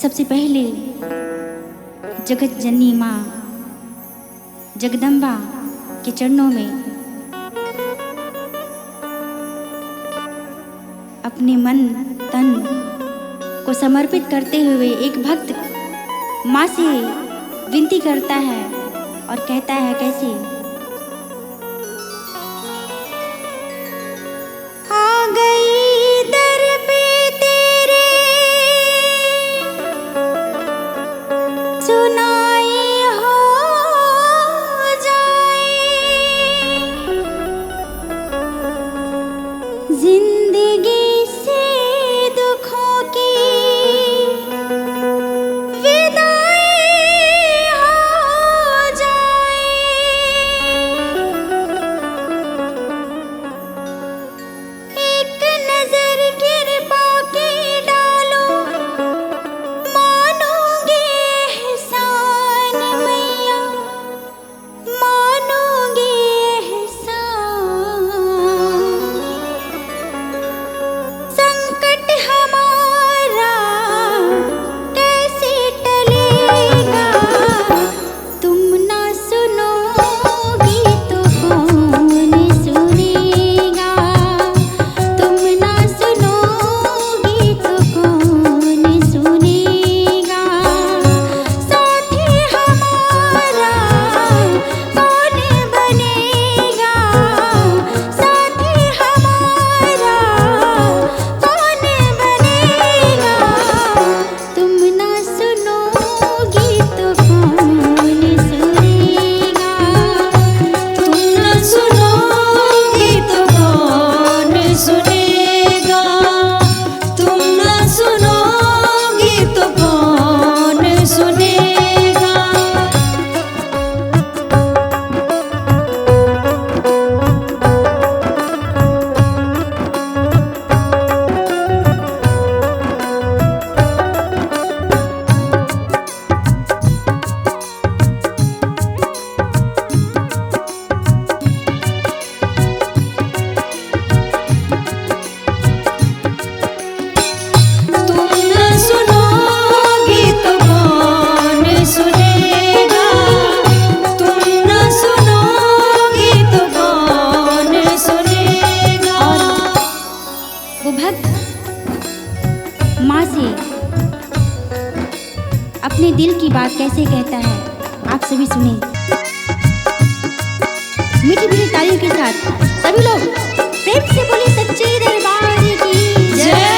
सबसे पहले जगत जननी माँ जगदम्बा के चरणों में अपने मन तन को समर्पित करते हुए एक भक्त माँ से विनती करता है और कहता है कैसे। आ गई दर पे तेरे सुनाई हो जाए जिंदगी से दुखों की अपने दिल की बात कैसे कहता है, आप सभी सुने। मीठी मीठी तालियों के साथ सभी लोग प्रेम से बोले सच्चे दरबार की जय।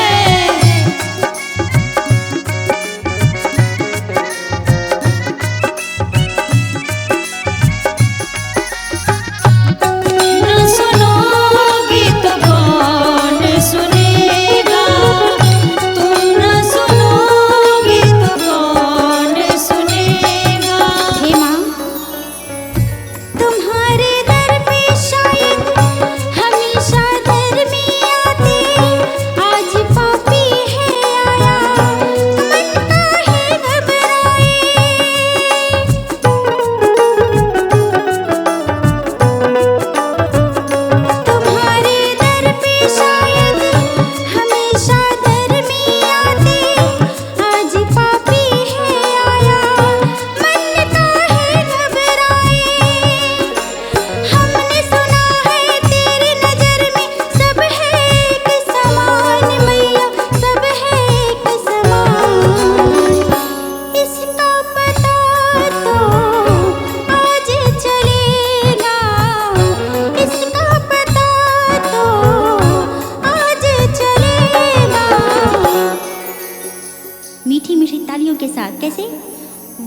मीठी मीठी तालियों के साथ कैसे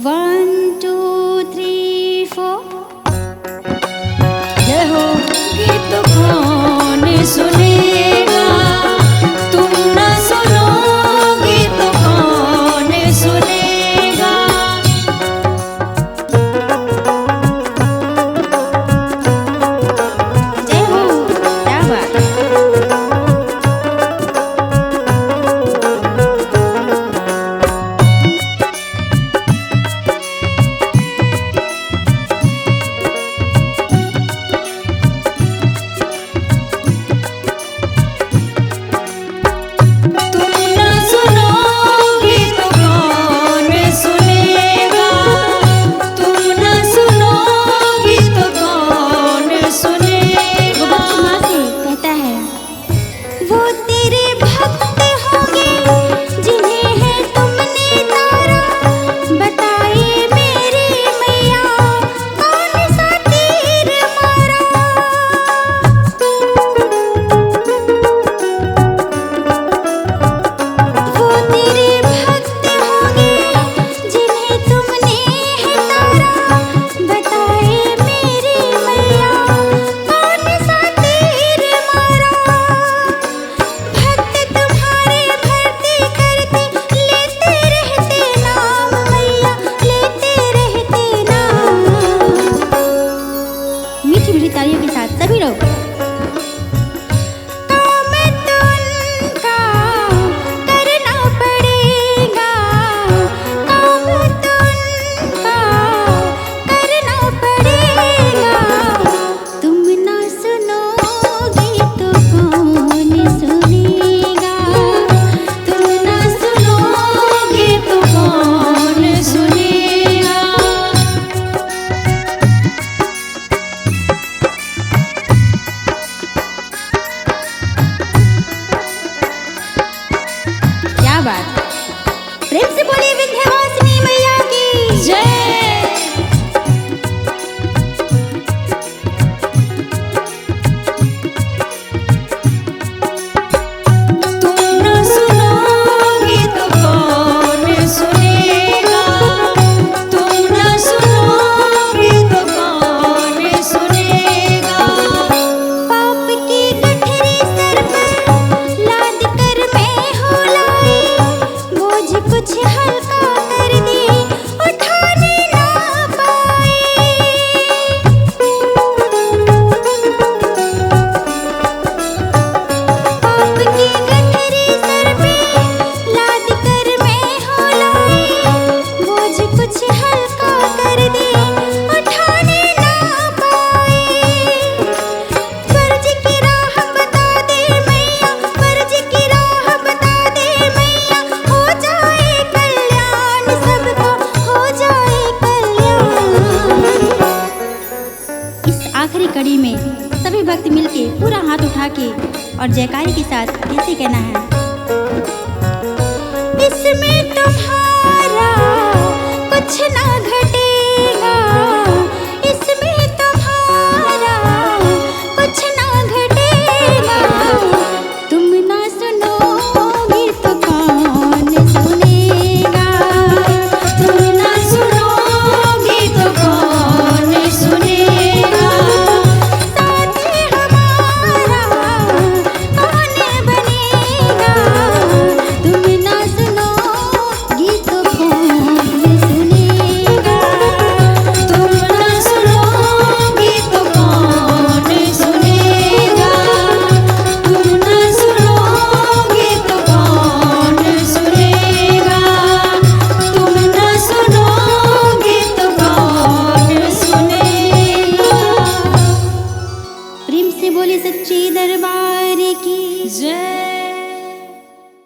1 2 3 4 जय हो। गीत कौन सुनेगा तुम न सुनोगे तो कौन सुनेगा। जय हो, क्या बात। मीठी मीठी तालियों के साथ सभी लोग। प्रेम से बोलिए विंध्यवासिनी मैया की जय। तुम न सुनोगे तो कौन सुनेगा, तुम न सुनोगे तो कौन सुनेगा। पाप की गठरी सर पर लाद कर मैं हो लाई, कुछ हल्का कर दी उठाने ना पाए। पाप की गठरी सर पे लाद कर मैं हो लाई, बोझ कुछ हल्का कर दी उठाने ना पाए। फर्ज की राह बता दे मैया, फर्ज की राह बता दे मैया, हो जाए आखिरी कड़ी में सभी भक्त मिलके पूरा हाथ उठा के और जयकारी के साथ कैसे कहना है। इसमें तुम्हारा कुछ ना घट